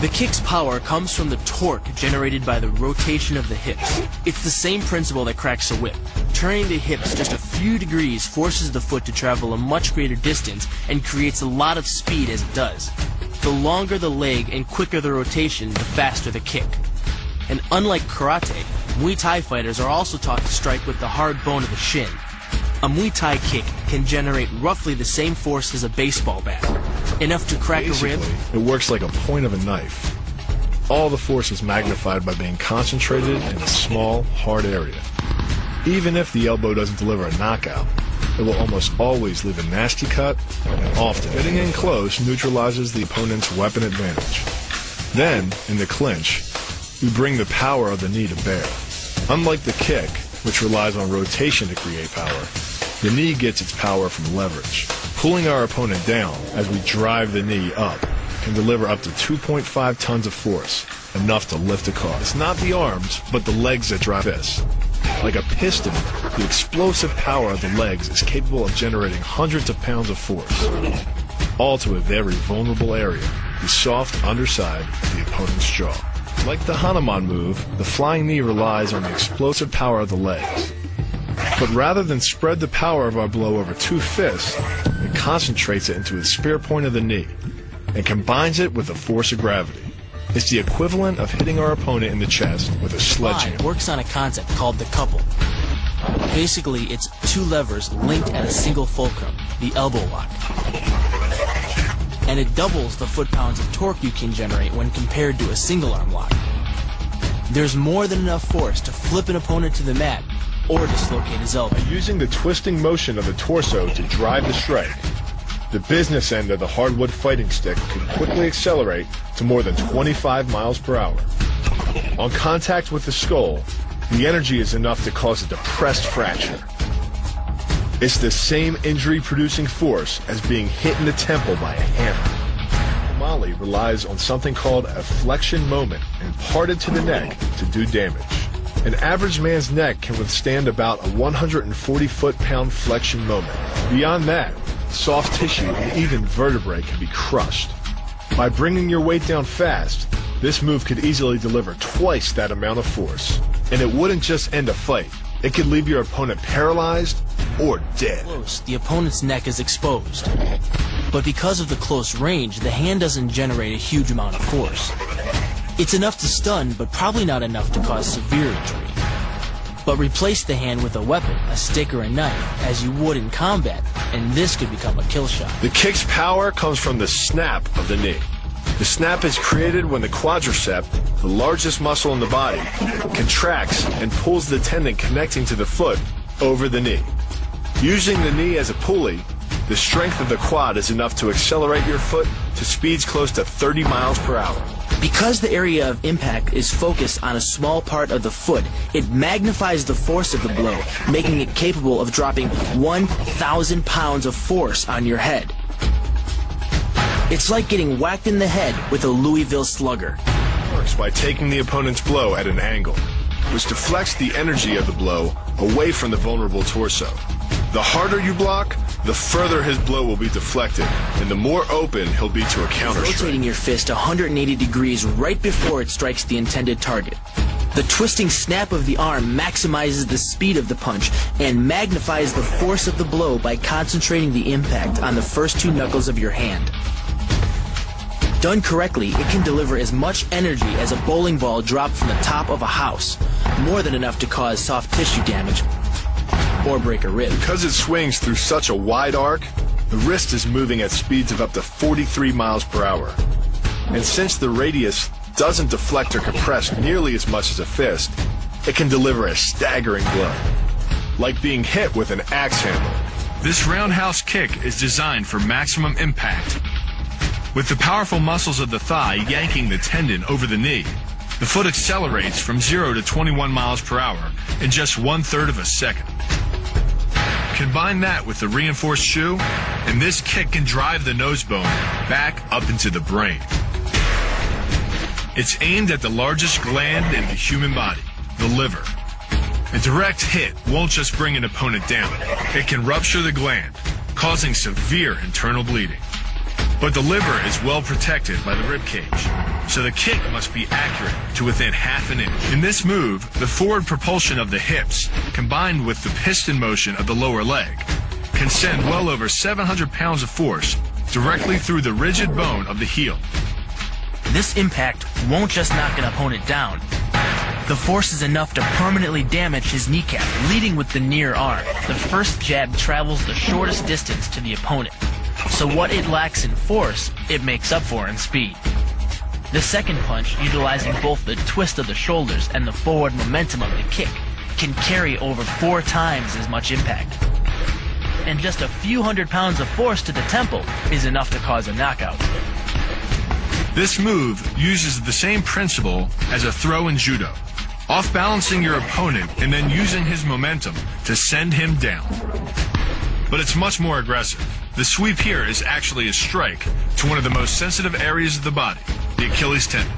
The kick's power comes from the torque generated by the rotation of the hips. It's the same principle that cracks a whip. Turning the hips just a few degrees forces the foot to travel a much greater distance and creates a lot of speed as it does. The longer the leg and quicker the rotation, the faster the kick. And unlike karate, Muay Thai fighters are also taught to strike with the hard bone of the shin. A Muay Thai kick can generate roughly the same force as a baseball bat, enough to crack a rib. It works like a point of a knife. All the force is magnified by being concentrated in a small, hard area. Even if the elbow doesn't deliver a knockout, it will almost always leave a nasty cut, and often getting in close neutralizes the opponent's weapon advantage. Then, in the clinch, we bring the power of the knee to bear. Unlike the kick, which relies on rotation to create power, the knee gets its power from leverage. Pulling our opponent down as we drive the knee up can deliver up to 2.5 tons of force, enough to lift a car. It's not the arms, but the legs that drive this. Like a piston, the explosive power of the legs is capable of generating hundreds of pounds of force, all to a very vulnerable area, the soft underside of the opponent's jaw. Like the Hanuman move, the flying knee relies on the explosive power of the legs. But rather than spread the power of our blow over two fists, it concentrates it into the spear point of the knee and combines it with the force of gravity. It's the equivalent of hitting our opponent in the chest with a sledgehammer. It works on a concept called the couple. Basically, it's two levers linked at a single fulcrum, the elbow lock. And it doubles the foot-pounds of torque you can generate when compared to a single-arm lock. There's more than enough force to flip an opponent to the mat or dislocate his elbow. By using the twisting motion of the torso to drive the strike, the business end of the hardwood fighting stick can quickly accelerate to more than 25 miles per hour. On contact with the skull, the energy is enough to cause a depressed fracture. It's the same injury-producing force as being hit in the temple by a hammer. Mali relies on something called a flexion moment imparted to the neck to do damage. An average man's neck can withstand about a 140 foot-pound flexion moment. Beyond that, soft tissue and even vertebrae can be crushed. By bringing your weight down fast, this move could easily deliver twice that amount of force. And it wouldn't just end a fight. It could leave your opponent paralyzed or dead. Close, the opponent's neck is exposed. But because of the close range, the hand doesn't generate a huge amount of force. It's enough to stun, but probably not enough to cause severe injury. But replace the hand with a weapon, a stick or a knife, as you would in combat, and this could become a kill shot. The kick's power comes from the snap of the knee. The snap is created when the quadricep, the largest muscle in the body, contracts and pulls the tendon connecting to the foot over the knee. Using the knee as a pulley, the strength of the quad is enough to accelerate your foot to speeds close to 30 miles per hour. Because the area of impact is focused on a small part of the foot, it magnifies the force of the blow, making it capable of dropping 1,000 pounds of force on your head. It's like getting whacked in the head with a Louisville Slugger. It works by taking the opponent's blow at an angle, which deflects the energy of the blow away from the vulnerable torso. The harder you block, the further his blow will be deflected, and the more open he'll be to a counter strike. Rotating your fist 180 degrees right before it strikes the intended target. The twisting snap of the arm maximizes the speed of the punch and magnifies the force of the blow by concentrating the impact on the first two knuckles of your hand. Done correctly, it can deliver as much energy as a bowling ball dropped from the top of a house, more than enough to cause soft tissue damage or break a rib. Because it swings through such a wide arc, the wrist is moving at speeds of up to 43 miles per hour. And since the radius doesn't deflect or compress nearly as much as a fist, it can deliver a staggering blow, like being hit with an axe handle. This roundhouse kick is designed for maximum impact. With the powerful muscles of the thigh yanking the tendon over the knee, the foot accelerates from 0 to 21 miles per hour in just 1/3 of a second. Combine that with the reinforced shoe, and this kick can drive the nose bone back up into the brain. It's aimed at the largest gland in the human body, the liver. A direct hit won't just bring an opponent down. It can rupture the gland, causing severe internal bleeding. But the liver is well protected by the rib cage, so the kick must be accurate to within half an inch. In this move, the forward propulsion of the hips, combined with the piston motion of the lower leg, can send well over 700 pounds of force directly through the rigid bone of the heel. This impact won't just knock an opponent down. The force is enough to permanently damage his kneecap, leading with the near arm. The first jab travels the shortest distance to the opponent, so what it lacks in force, it makes up for in speed. The second punch, utilizing both the twist of the shoulders and the forward momentum of the kick, can carry over 4 times as much impact. And just a few hundred pounds of force to the temple is enough to cause a knockout. This move uses the same principle as a throw in judo, off-balancing your opponent and then using his momentum to send him down. But it's much more aggressive. The sweep here is actually a strike to one of the most sensitive areas of the body, the Achilles tendon.